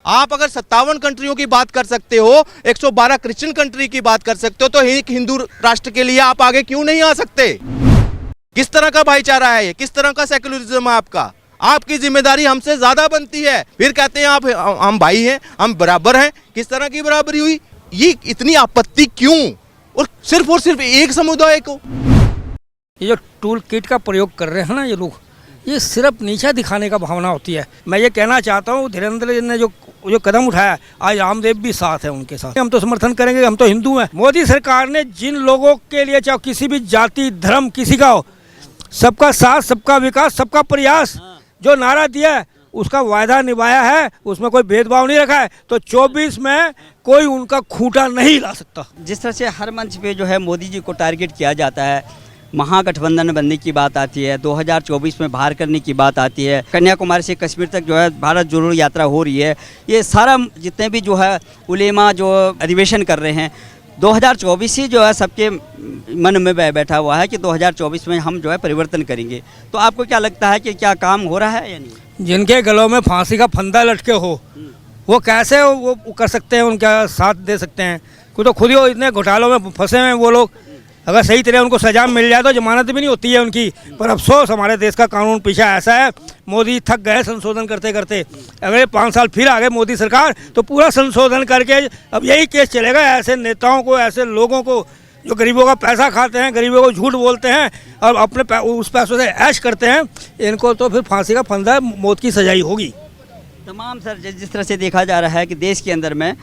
आप अगर 57 कंट्रियों की बात कर सकते हो, 112 क्रिश्चियन कंट्री की बात कर सकते हो, तो एक हिंदू राष्ट्र के लिए आप आगे क्यों नहीं आ सकते? किस तरह का भाईचारा है ये? किस तरह का सेक्युलरिज्म है आपका? आपकी जिम्मेदारी हमसे ज्यादा बनती है। फिर कहते हैं आप हम भाई हैं, हम बराबर हैं। किस तरह की बराबरी हुई? ये इतनी आपत्ति क्यों? और सिर्फ एक समुदाय को। ये जो टूल किट का प्रयोग कर रहे हैं ना ये लोग, ये सिर्फ नीचा दिखाने का भावना होती है। मैं ये कहना चाहता हूँ धीरेन्द्र जी ने जो कदम उठाया, आज रामदेव भी साथ है उनके साथ। हम तो समर्थन करेंगे, हम तो हिंदू हैं। मोदी सरकार ने जिन लोगों के लिए, चाहे किसी भी जाति धर्म किसी का हो, सबका साथ सबका विकास सबका प्रयास जो नारा दिया है उसका वायदा निभाया है, उसमें कोई भेदभाव नहीं रखा है। तो 24 में कोई उनका खूंटा नहीं ला सकता। जिस तरह से हर मंच पे जो है मोदी जी को टारगेट किया जाता है, महागठबंधन बनने की बात आती है, 2024 में बाहर करने की बात आती है, कन्याकुमारी से कश्मीर तक जो है भारत जोड़ो यात्रा हो रही है, ये सारा जितने भी जो है उलेमा जो अधिवेशन कर रहे हैं, 2024 ही जो है सबके मन में बैठा हुआ है कि 2024 में हम जो है परिवर्तन करेंगे। तो आपको क्या लगता है कि क्या काम हो रहा है या नहीं? जिनके गलों में फांसी का फंदा लटके हो, वो कैसे वो कर सकते हैं, उनका साथ दे सकते हैं? कोई तो खुद ही इतने घोटालों में फंसे हैं वो लोग। अगर सही तरह उनको सजा मिल जाए तो जमानत भी नहीं होती है उनकी। पर अफसोस हमारे देश का कानून पीछा ऐसा है, मोदी थक गए संशोधन करते करते। अगर 5 साल फिर आगे मोदी सरकार तो पूरा संशोधन करके अब यही केस चलेगा ऐसे नेताओं को, ऐसे लोगों को जो गरीबों का पैसा खाते हैं, गरीबों को झूठ बोलते हैं और अपने उस पैसों से ऐश करते हैं, इनको तो फिर फांसी का फंदा, मौत की सजाई होगी। तमाम सर जिस तरह से देखा जा रहा है कि देश के अंदर में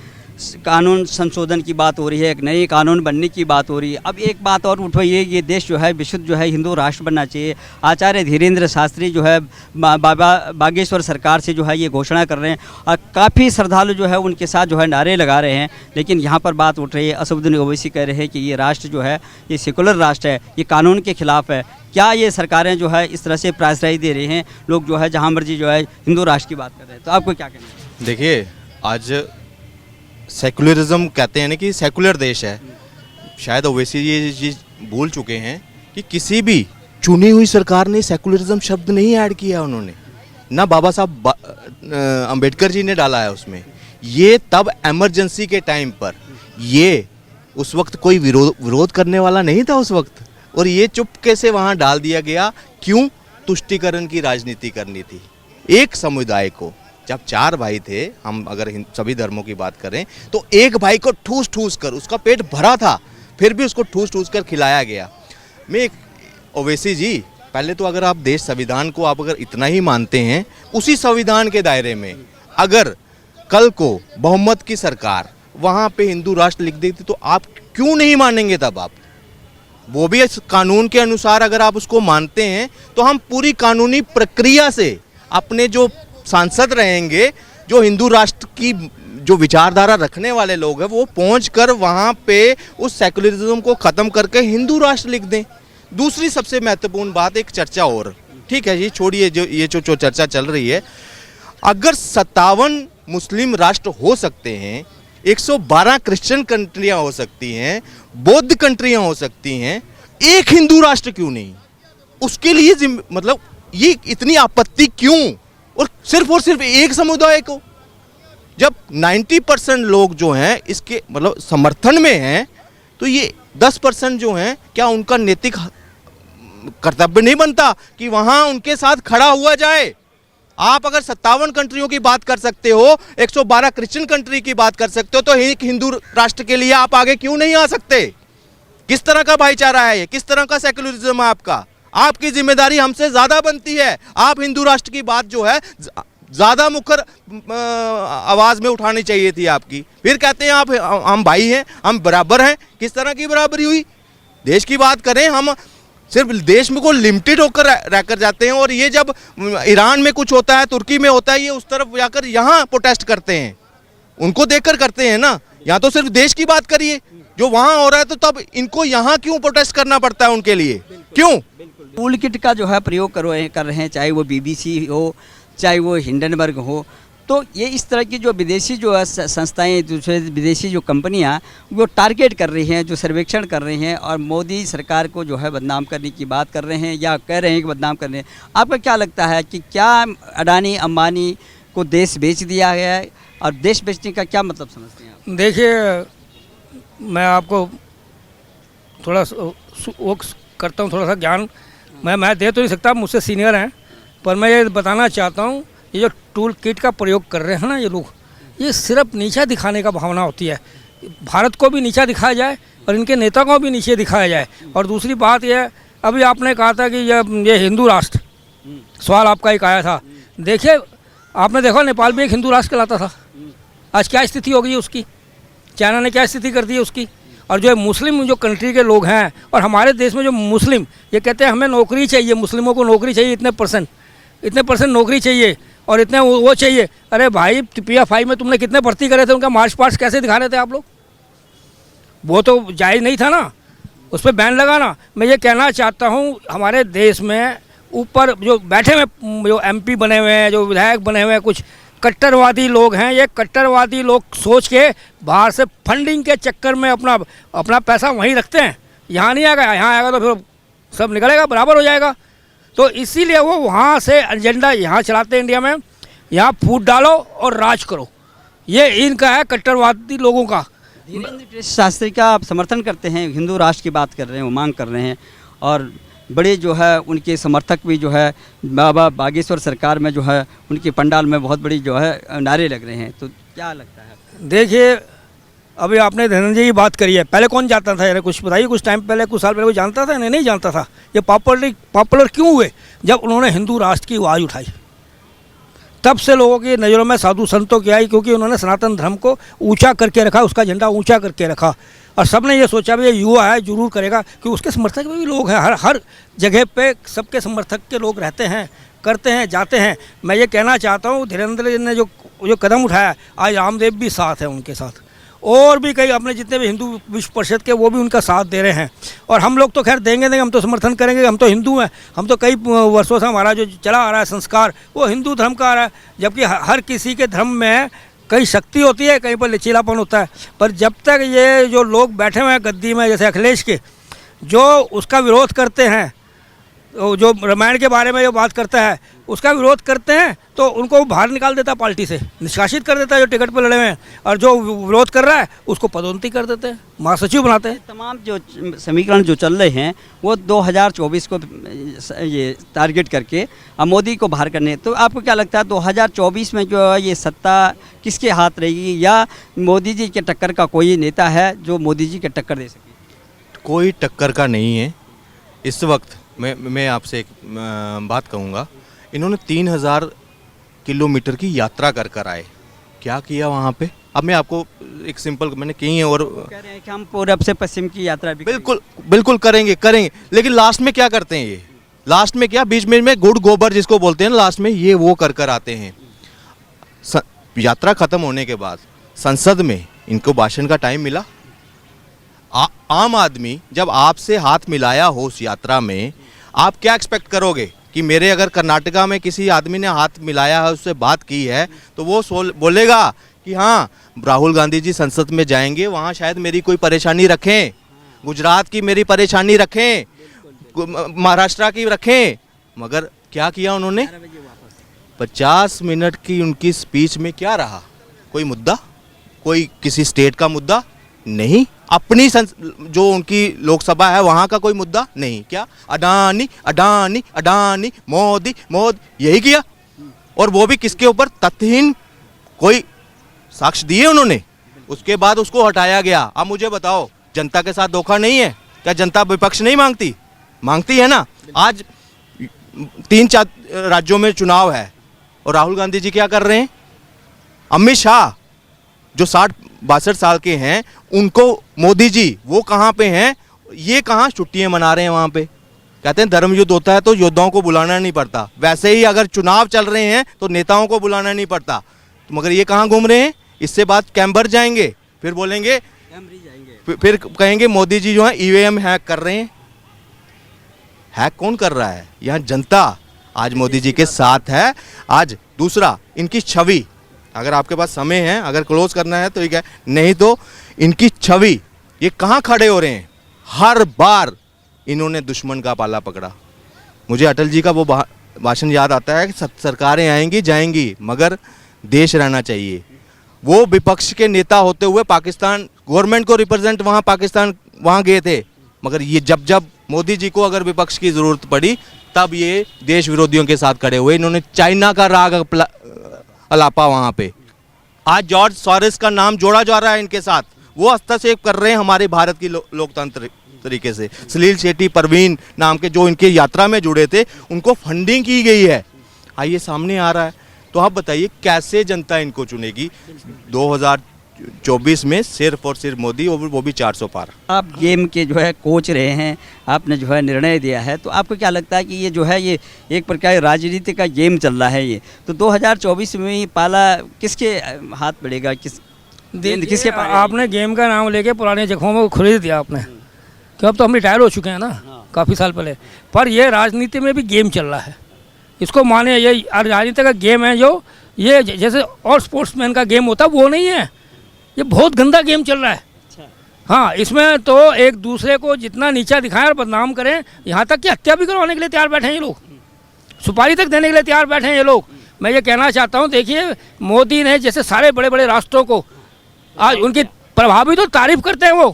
कानून संशोधन की बात हो रही है, एक नई कानून बनने की बात हो रही है। अब एक बात और उठ रही है, ये देश जो है विशुद्ध जो है हिंदू राष्ट्र बनना चाहिए। आचार्य धीरेन्द्र शास्त्री जो है बाबा बागेश्वर सरकार से जो है ये घोषणा कर रहे हैं और काफ़ी श्रद्धालु जो है उनके साथ जो है नारे लगा रहे हैं। लेकिन यहाँ पर बात उठ रही है, असदुद्दीन ओवैसी कह रहे हैं कि ये राष्ट्र जो है ये सेकुलर राष्ट्र है, ये कानून के खिलाफ है। क्या ये सरकारें जो है इस तरह से प्राश्रय दे रही हैं, लोग जो है जहाँ मर्जी जो है हिंदू राष्ट्र की बात कर रहे हैं? तो आपको क्या कहना है? देखिए, आज सेकुलरिज्म कहते हैं ना कि सेकुलर देश है। शायद ओवैसी ये चीज़ भूल चुके हैं कि किसी भी चुनी हुई सरकार ने सेकुलरिज्म शब्द नहीं ऐड किया उन्होंने, ना बाबा साहब अंबेडकर जी ने डाला है उसमें। ये तब इमरजेंसी के टाइम पर, ये उस वक्त कोई विरोध करने वाला नहीं था उस वक्त, और ये चुपके से वहाँ डाल दिया गया। क्यों? तुष्टीकरण की राजनीति करनी थी एक समुदाय को। जब 4 भाई थे, हम अगर सभी धर्मों की बात करें, तो एक भाई को ठूस ठूस कर, उसका पेट भरा था फिर भी उसको ठूस ठूस कर खिलाया गया। मैं ओवैसी जी, पहले तो अगर आप देश संविधान को आप अगर इतना ही मानते हैं, उसी संविधान के दायरे में अगर कल को बहुमत की सरकार वहाँ पे हिंदू राष्ट्र लिख देती तो आप क्यों नहीं मानेंगे? तब आप वो भी इस कानून के अनुसार अगर आप उसको मानते हैं तो हम पूरी कानूनी प्रक्रिया से अपने जो सांसद रहेंगे, जो हिंदू राष्ट्र की जो विचारधारा रखने वाले लोग हैं, वो पहुंचकर वहां पे उस सेकुलरिज्म को ख़त्म करके हिंदू राष्ट्र लिख दें। दूसरी सबसे महत्वपूर्ण बात, एक चर्चा और, ठीक है जी, छोड़िए जो चर्चा चल रही है, अगर 57 मुस्लिम राष्ट्र हो सकते हैं, 112 क्रिश्चियन कंट्रियाँ हो सकती हैं, बौद्ध कंट्रियाँ हो सकती हैं, एक हिंदू राष्ट्र क्यों नहीं? उसके लिए मतलब ये इतनी आपत्ति क्यों? और सिर्फ एक समुदाय को। जब 90% लोग जो हैं इसके मतलब समर्थन में हैं, तो ये 10% जो हैं, क्या उनका नैतिक कर्तव्य नहीं बनता कि वहां उनके साथ खड़ा हुआ जाए? आप अगर 57 कंट्रियों की बात कर सकते हो, 112 क्रिश्चियन कंट्री की बात कर सकते हो, तो एक हिंदू राष्ट्र के लिए आप आगे क्यों नहीं आ सकते? किस तरह का भाईचारा है ये? किस तरह का सेकुलरिज्म है आपका? आपकी जिम्मेदारी हमसे ज्यादा बनती है। आप हिंदू राष्ट्र की बात जो है ज्यादा मुखर आवाज में उठानी चाहिए थी आपकी। फिर कहते हैं आप हम भाई हैं, हम बराबर हैं। किस तरह की बराबरी हुई? देश की बात करें, हम सिर्फ देश में को लिमिटेड होकर रहकर जाते हैं, और ये जब ईरान में कुछ होता है, तुर्की में होता है, ये उस तरफ जाकर यहाँ प्रोटेस्ट करते हैं। उनको देखकर करते हैं ना। यहाँ तो सिर्फ देश की बात करिए, जो वहाँ हो रहा है, तो तब इनको यहाँ क्यों प्रोटेस्ट करना पड़ता है उनके लिए? क्यों? टूल किट का जो है प्रयोग कर रहे हैं, चाहे वो BBC हो, चाहे वो हिंडनबर्ग हो। तो ये इस तरह की जो विदेशी जो है संस्थाएं, दूसरे विदेशी जो कंपनियां वो टारगेट कर रही हैं, जो सर्वेक्षण कर रही हैं और मोदी सरकार को जो है बदनाम करने की बात कर रहे हैं या कह रहे हैं कि बदनाम कर रहे हैं। आपको क्या लगता है कि क्या अडानी अंबानी को देश बेच दिया गया है? और देश बेचने का क्या मतलब समझते हैं आप? देखिए, मैं आपको थोड़ा वो करता हूँ, थोड़ा सा ज्ञान मैं दे तो नहीं सकता, मुझसे सीनियर हैं, पर मैं ये बताना चाहता हूँ, ये जो टूल किट का प्रयोग कर रहे हैं ना ये लोग, ये सिर्फ नीचा दिखाने का भावना होती है। भारत को भी नीचा दिखाया जाए और इनके नेता को भी नीचे दिखाया जाए। और दूसरी बात यह, अभी आपने कहा था कि ये हिंदू राष्ट्र, सवाल आपका एक आया था। देखिए, आपने देखा नेपाल भी एक हिंदू राष्ट्र कहलाता था, आज क्या स्थिति हो गई उसकी, चाइना ने क्या स्थिति कर दी है उसकी। और जो मुस्लिम जो कंट्री के लोग हैं, और हमारे देश में जो मुस्लिम ये कहते हैं हमें नौकरी चाहिए, मुस्लिमों को नौकरी चाहिए, इतने परसेंट नौकरी चाहिए और इतने वो चाहिए। अरे भाई, PFI में तुमने कितने भर्ती करे थे, उनका मार्च पास्ट कैसे दिखा रहे थे आप लोग? वो तो जायज़ नहीं था ना, उस पर बैन लगाना। मैं ये कहना चाहता हूँ, हमारे देश में ऊपर जो बैठे हुए, जो MP बने हुए हैं, जो विधायक बने हुए हैं, कुछ कट्टरवादी लोग हैं। ये कट्टरवादी लोग सोच के बाहर से फंडिंग के चक्कर में अपना पैसा वहीं रखते हैं, यहाँ नहीं आएगा, यहाँ आएगा तो फिर सब निकलेगा, बराबर हो जाएगा। तो इसीलिए वो वहाँ से एजेंडा यहाँ चलाते हैं इंडिया में, यहाँ फूट डालो और राज करो, ये इनका है कट्टरवादी लोगों का। धीरेन्द्र कृष्ण शास्त्री का आप समर्थन करते हैं, हिंदू राष्ट्र की बात कर रहे हैं, वो मांग कर रहे हैं, और बड़े जो है उनके समर्थक भी जो है बाबा बागेश्वर सरकार में जो है उनके पंडाल में बहुत बड़ी जो है नारे लग रहे हैं, तो क्या लगता है? देखिए, अभी आपने धनंजय की बात करी है, पहले कौन जानता था यार? कुछ बताइए, कुछ टाइम पहले, कुछ साल पहले कोई जानता था? नहीं जानता था। ये पॉपुलर क्यों हुए? जब उन्होंने हिंदू राष्ट्र की आवाज़ उठाई, तब से लोगों की नज़रों में साधु संतों की आई, क्योंकि उन्होंने सनातन धर्म को ऊंचा करके रखा, उसका झंडा ऊंचा करके रखा। और सबने ये सोचा भी ये युवा है, जरूर करेगा, क्योंकि उसके समर्थक में भी लोग हैं, हर जगह पे सबके समर्थक के लोग रहते हैं, करते हैं, जाते हैं। मैं ये कहना चाहता हूँ, धीरेन्द्र जी ने जो कदम उठाया, आज रामदेव भी साथ है उनके साथ, और भी कई अपने जितने भी हिंदू विश्व परिषद के वो भी उनका साथ दे रहे हैं। और हम लोग तो खैर देंगे, हम तो समर्थन करेंगे, हम तो हिंदू हैं, हम तो कई वर्षों से हमारा जो चला आ रहा है संस्कार वो हिंदू धर्म का आ रहा है। जबकि हर किसी के धर्म में कई शक्ति होती है, कहीं पर लचीलापन होता है, पर जब तक ये जो लोग बैठे हुए हैं गद्दी में, जैसे अखिलेश के, जो उसका विरोध करते हैं, जो रामायण के बारे में जो बात करता है उसका विरोध करते हैं, तो उनको बाहर निकाल देता है, पार्टी से निष्कासित कर देता है जो टिकट पर लड़े हुए हैं, और जो विरोध कर रहा है उसको पदोन्नति कर देते हैं, महासचिव बनाते हैं। तमाम जो समीकरण जो चल रहे हैं वो 2024 को ये टारगेट करके अब मोदी को बाहर करने, तो आपको क्या लगता है 2024 में जो ये सत्ता किसके हाथ रहेगी, या मोदी जी के टक्कर का कोई नेता है जो मोदी जी के टक्कर दे सके? कोई टक्कर का नहीं है इस वक्त। मैं आपसे एक बात कहूँगा, इन्होंने 3000 किलोमीटर की यात्रा कर आए, क्या किया वहाँ पे? अब मैं आपको एक सिंपल मैंने की है, और कह रहे हैं कि हम पूरब से पश्चिम की यात्रा भी बिल्कुल करेंगे, लेकिन लास्ट में क्या करते हैं ये? लास्ट में क्या, बीच में गुड़ गोबर जिसको बोलते हैं, लास्ट में ये वो कर आते हैं। यात्रा खत्म होने के बाद संसद में इनको भाषण का टाइम मिला? आम आदमी जब आपसे हाथ मिलाया हो उस यात्रा में, आप क्या एक्सपेक्ट करोगे कि मेरे अगर कर्नाटका में किसी आदमी ने हाथ मिलाया है, उससे बात की है, तो वो बोलेगा कि हाँ राहुल गांधी जी संसद में जाएंगे, वहाँ शायद मेरी कोई परेशानी रखें, गुजरात की मेरी परेशानी रखें, महाराष्ट्र की रखें। मगर क्या किया उन्होंने? 50 मिनट की उनकी स्पीच में क्या रहा? कोई मुद्दा, कोई किसी स्टेट का मुद्दा नहीं, अपनी जो उनकी लोकसभा है वहाँ का कोई मुद्दा नहीं। क्या अडानी अडानी अडानी, मोदी मोदी, यही किया। और वो भी किसके ऊपर? तथ्यहीन कोई साक्ष्य दिए उन्होंने, उसके बाद उसको हटाया गया। अब मुझे बताओ, जनता के साथ धोखा नहीं है क्या? जनता विपक्ष नहीं मांगती है ना। आज 3-4 राज्यों में चुनाव है और राहुल गांधी जी क्या कर रहे हैं? अमित शाह जो 60-62 साल के हैं, उनको मोदी जी वो कहाँ पे हैं? ये कहाँ छुट्टियां मना रहे हैं वहाँ पे। कहते हैं धर्म युद्ध होता है तो योद्धाओं को बुलाना नहीं पड़ता, वैसे ही अगर चुनाव चल रहे हैं तो नेताओं को बुलाना नहीं पड़ता। तो मगर ये कहाँ घूम रहे हैं? इससे बाद कैम्बर जाएंगे, फिर बोलेंगे, फिर कहेंगे मोदी जी जो है EVM हैक कर रहे हैं। हैक कौन कर रहा है? यहाँ जनता आज मोदी जी के साथ है। आज दूसरा, इनकी छवि, अगर आपके पास समय है, अगर क्लोज करना है तो ठीक है, नहीं तो इनकी छवि, ये कहाँ खड़े हो रहे हैं? हर बार इन्होंने दुश्मन का पाला पकड़ा। मुझे अटल जी का वो भाषण याद आता है कि सब सरकारें आएंगी जाएंगी मगर देश रहना चाहिए। वो विपक्ष के नेता होते हुए पाकिस्तान गवर्नमेंट को रिप्रेजेंट वहाँ गए थे, मगर ये जब जब मोदी जी को अगर विपक्ष की ज़रूरत पड़ी तब ये देश विरोधियों के साथ खड़े हुए। इन्होंने चाइना का राग अलापा वहाँ पे। आज जॉर्ज सॉरेस का नाम जोड़ा जा रहा है इनके साथ, वो हस्तक्षेप कर रहे हैं हमारे भारत की लोकतंत्र तरीके से। सलील शेट्टी, परवीन नाम के जो इनके यात्रा में जुड़े थे, उनको फंडिंग की गई है, आइए सामने आ रहा है। तो आप बताइए कैसे जनता इनको चुनेगी 2024 में सिर्फ और सिर्फ मोदी, और वो भी 400 पार। आप गेम के जो है कोच रहे हैं, आपने जो है निर्णय दिया है, तो आपको क्या लगता है कि ये जो है ये एक प्रकार राजनीति का गेम चल रहा है ये, तो 2024 में ही पाला किसके हाथ पड़ेगा, गेंद किसके पास? आपने गेम का नाम लेके पुराने जगहों में खरीद दिया आपने, क्यों अब तो हम रिटायर हो चुके हैं ना काफ़ी साल पहले। पर ये राजनीति में भी गेम चल रहा है, इसको माने। ये राजनीति का गेम है जो ये जैसे और स्पोर्ट्समैन का गेम होता है वो नहीं है, ये बहुत गंदा गेम चल रहा है। हाँ, इसमें तो एक दूसरे को जितना नीचा दिखाएं और बदनाम करें, यहाँ तक कि हत्या भी करवाने के लिए तैयार बैठे हैं ये लोग, सुपारी तक देने के लिए तैयार बैठे हैं ये लोग। मैं ये कहना चाहता हूँ, देखिए मोदी ने जैसे सारे बड़े बड़े राष्ट्रों को आज उनकी प्रभावी तो तारीफ करते हैं वो,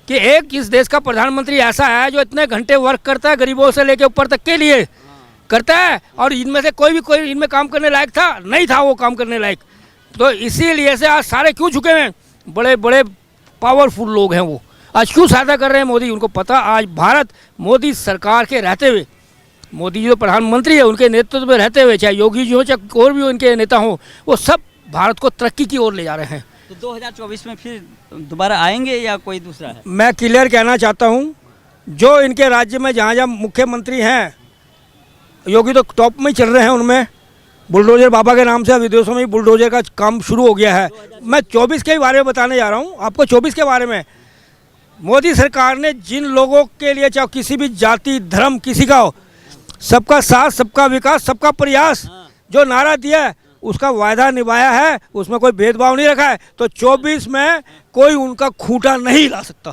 कि एक इस देश का प्रधानमंत्री ऐसा है जो इतने घंटे वर्क करता है, गरीबों से लेके ऊपर तक के लिए करता है, और इनमें से कोई इनमें काम करने लायक था नहीं था वो काम करने लायक। तो इसीलिए से आज सारे क्यों झुके हैं, बड़े बड़े पावरफुल लोग हैं वो आज क्यों सहायता कर रहे हैं मोदी। उनको पता आज भारत मोदी सरकार के रहते हुए, मोदी जो प्रधानमंत्री है उनके नेतृत्व में रहते हुए, चाहे योगी जी हो चाहे और भी उनके नेता हों, वो सब भारत को तरक्की की ओर ले जा रहे हैं। तो 2024 में फिर दोबारा आएंगे या कोई दूसरा है? मैं क्लियर कहना चाहता हूँ, जो इनके राज्य में जहाँ जहाँ मुख्यमंत्री हैं, योगी तो टॉप में ही चल रहे हैं, उनमें बुलडोजर बाबा के नाम से विदेशों में ही बुलडोजर का काम शुरू हो गया है। मैं 24 के बारे में बताने जा रहा हूँ आपको। 24 के बारे में मोदी सरकार ने जिन लोगों के लिए, चाहे किसी भी जाति धर्म किसी का हो, सबका साथ सबका विकास सबका प्रयास जो नारा दिया है उसका वायदा निभाया है, उसमें कोई भेदभाव नहीं रखा है। तो 24 में कोई उनका खूंटा नहीं ला सकता।